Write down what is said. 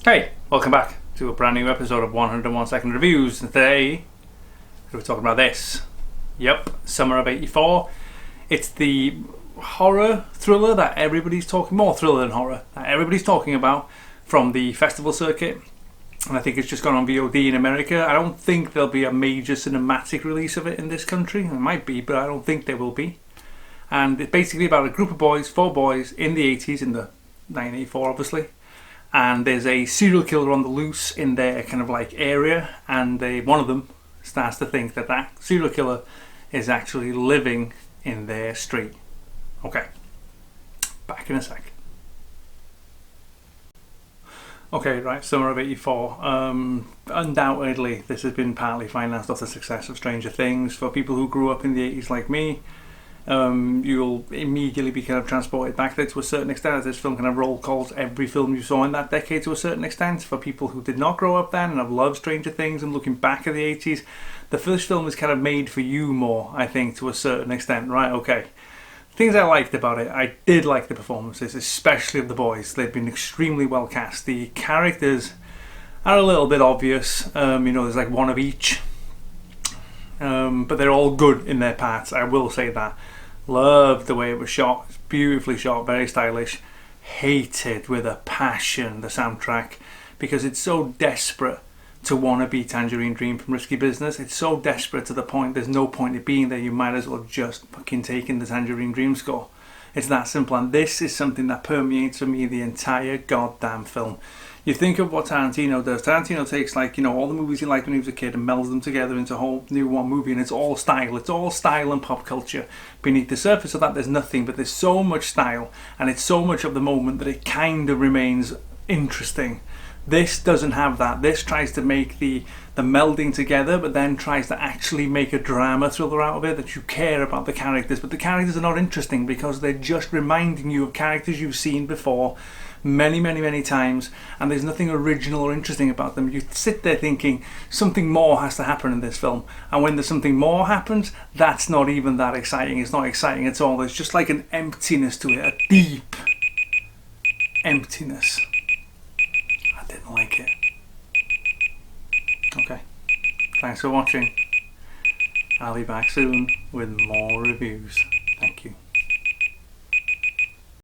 Hey, welcome back to a brand new episode of 101 Second Reviews. And today, we're talking about this. Yep, summer of '84. It's the horror thriller that everybody's talking, more thriller than horror, that everybody's talking about from the festival circuit. And I think it's just gone on VOD in America. I don't think there'll be a major cinematic release of it in this country. There might be, but I don't think there will be. And it's basically about a group of boys, 4 boys, in the 80s, in the 1984 obviously. And there's a serial killer on the loose in their kind of like area, and one of them starts to think that that serial killer is actually living in their street. Okay, back in a sec. Okay, right, summer of '84. Undoubtedly, this has been partly financed off the success of Stranger Things. For people who grew up in the '80s like me, you'll immediately be kind of transported back there to a certain extent, as this film kind of roll calls every film you saw in that decade to a certain extent. For people who did not grow up then and have loved Stranger Things and looking back at the 80s, the first film is kind of made for you more, I think, to a certain extent. Right, okay. Things I liked about it, I did like the performances, especially of the boys. They've been extremely well cast. The characters are a little bit obvious. There's like one of each. But they're all good in their parts, I will say that. Loved the way it was shot. It's beautifully shot, very stylish. Hated with a passion the soundtrack, because it's so desperate to want to be Tangerine Dream from Risky Business. It's so desperate to the point there's no point in being there. You might as well just fucking take in the Tangerine Dream score. It's that simple, and this is something that permeates for me the entire goddamn film. You think of what Tarantino does. Tarantino takes all the movies he liked when he was a kid and melds them together into a whole new one movie, and it's all style. It's all style and pop culture. Beneath the surface of that there's nothing, but there's so much style and it's so much of the moment that it kind of remains interesting. This doesn't have that. This tries to make the melding together, but then tries to actually make a drama thriller out of it, that you care about the characters, but the characters are not interesting because they're just reminding you of characters you've seen before many times, and there's nothing original or interesting about them. You sit there thinking something more has to happen in this film, and when there's something more happens, that's not even that exciting. It's not exciting at all. There's just like an emptiness to it, a deep emptiness. I didn't like it. Okay, thanks for watching. I'll be back soon with more reviews. Thank you.